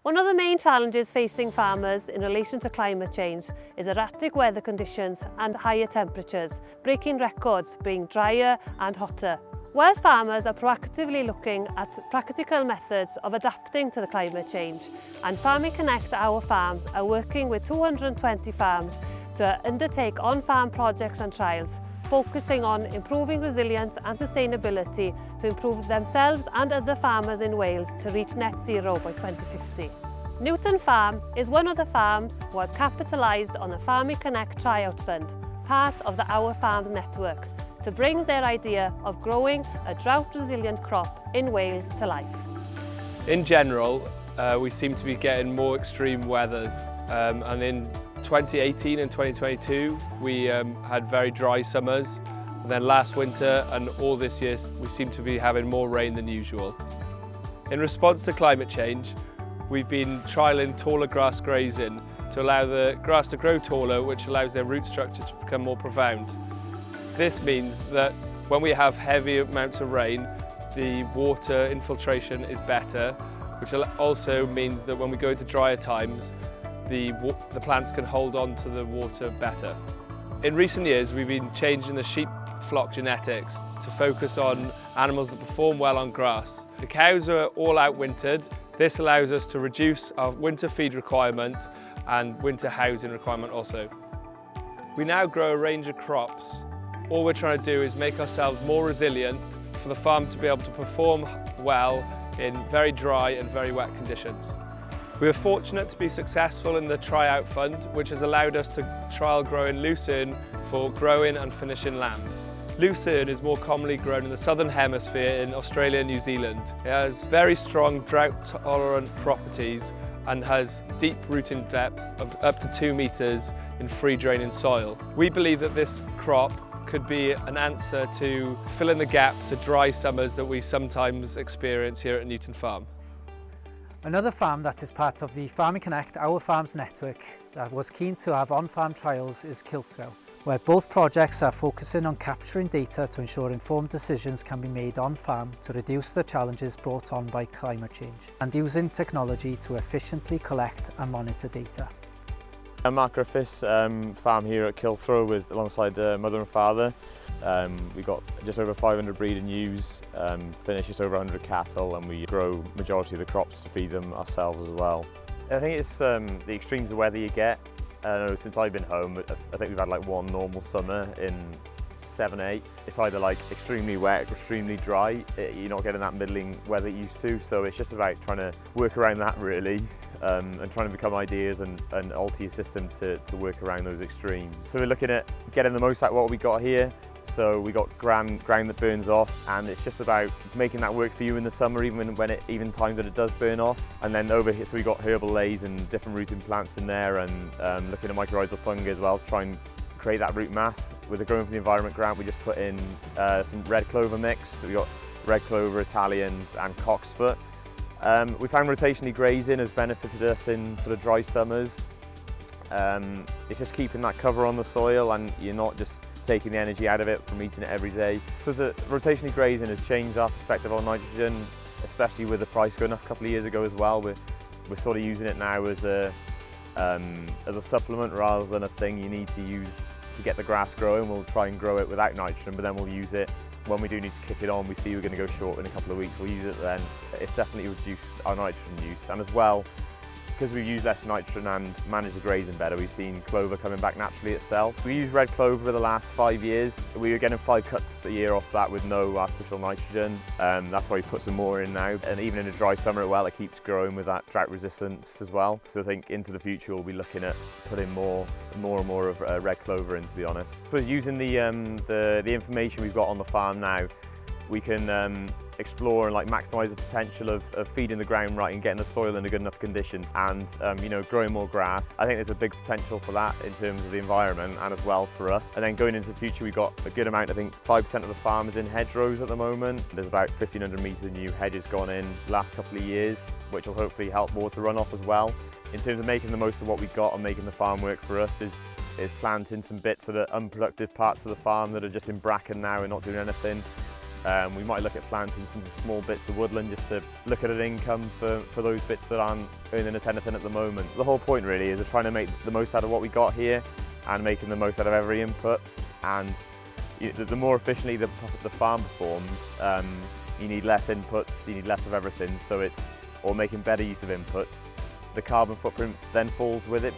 One of the main challenges facing farmers in relation to climate change is erratic weather conditions and higher temperatures, breaking records being drier and hotter. Wales farmers are proactively looking at practical methods of adapting to the climate change, and Farming Connect Our Farms are working with 220 farms to undertake on-farm projects and trials, focusing on improving resilience and sustainability to improve themselves and other farmers in Wales to reach net zero by 2050. Newton Farm is one of the farms who has capitalised on the Farming Connect Tryout Fund, part of the Our Farms network, to bring their idea of growing a drought-resilient crop in Wales to life. In general, we seem to be getting more extreme weather, and in 2018 and 2022 we had very dry summers, and then last winter and all this year we seem to be having more rain than usual. In response to climate change, we've been trialling taller grass grazing to allow the grass to grow taller, which allows their root structure to become more profound. This means that when we have heavy amounts of rain, the water infiltration is better, which also means that when we go into drier times, the plants can hold on to the water better. In recent years, we've been changing the sheep flock genetics to focus on animals that perform well on grass. The cows are all outwintered. This allows us to reduce our winter feed requirement and winter housing requirement also. We now grow a range of crops. All we're trying to do is make ourselves more resilient for the farm to be able to perform well in very dry and very wet conditions. We were fortunate to be successful in the Tryout Fund, which has allowed us to trial growing lucerne for growing and finishing lambs. Lucerne is more commonly grown in the southern hemisphere in Australia and New Zealand. It has very strong drought-tolerant properties and has deep rooting depth of up to 2 metres in free-draining soil. We believe that this crop could be an answer to fill in the gap to dry summers that we sometimes experience here at Newton Farm. Another farm that is part of the Farming Connect Our Farms network that was keen to have on-farm trials is Hinsawdd, where both projects are focusing on capturing data to ensure informed decisions can be made on-farm to reduce the challenges brought on by climate change, and using technology to efficiently collect and monitor data. I'm Mark Griffiths, farm here at Hinsawdd alongside mother and father. We got just over 500 breeding ewes, finish just over 100 cattle, and we grow majority of the crops to feed them ourselves as well. I think it's the extremes of weather you get. Since I've been home, I think we've had like one normal summer in 7, 8. It's either like extremely wet, extremely dry. You're not getting that middling weather you used to, so it's just about trying to work around that really, and trying to become ideas and alter your system to work around those extremes. So we're looking at getting the most out of what we got here. So we got ground that burns off, and it's just about making that work for you in the summer, even times that it does burn off. And then over here, so we got herbal lays and different rooting plants in there, and looking at mycorrhizal fungi as well to try and create that root mass. With the Growing for the Environment grant, we just put in some red clover mix. So we got red clover, Italians, and cocksfoot. We found rotationally grazing has benefited us in sort of dry summers. It's just keeping that cover on the soil, and you're not just taking the energy out of it from eating it every day. So the rotationally grazing has changed our perspective on nitrogen, especially with the price going up a couple of years ago as well. We're sort of using it now as a supplement rather than a thing you need to use to get the grass growing. We'll try and grow it without nitrogen, but then we'll use it when we do need to kick it on. We see we're going to go short in a couple of weeks, we'll use it then. It's definitely reduced our nitrogen use, and as well, because we've used less nitrogen and managed the grazing better, we've seen clover coming back naturally itself. We used red clover the last 5 years. We were getting 5 cuts a year off that with no artificial nitrogen. That's why we put some more in now. And even in a dry summer as well, it keeps growing with that drought resistance as well. So I think into the future we'll be looking at putting more and more of red clover in, to be honest. So using the information we've got on the farm now, we can explore and maximise the potential of feeding the ground right and getting the soil in a good enough conditions, and growing more grass. I think there's a big potential for that in terms of the environment and as well for us. And then going into the future, we've got a good amount. I think 5% of the farm is in hedgerows at the moment. There's about 1,500 metres of new hedges gone in the last couple of years, which will hopefully help water runoff as well. In terms of making the most of what we've got and making the farm work for us is planting some bits of the unproductive parts of the farm that are just in bracken now and not doing anything. We might look at planting some small bits of woodland just to look at an income for those bits that aren't earning us anything at the moment. The whole point really is trying to make the most out of what we got here and making the most out of every input. And the more efficiently the farm performs, you need less inputs, you need less of everything, or making better use of inputs. The carbon footprint then falls with it,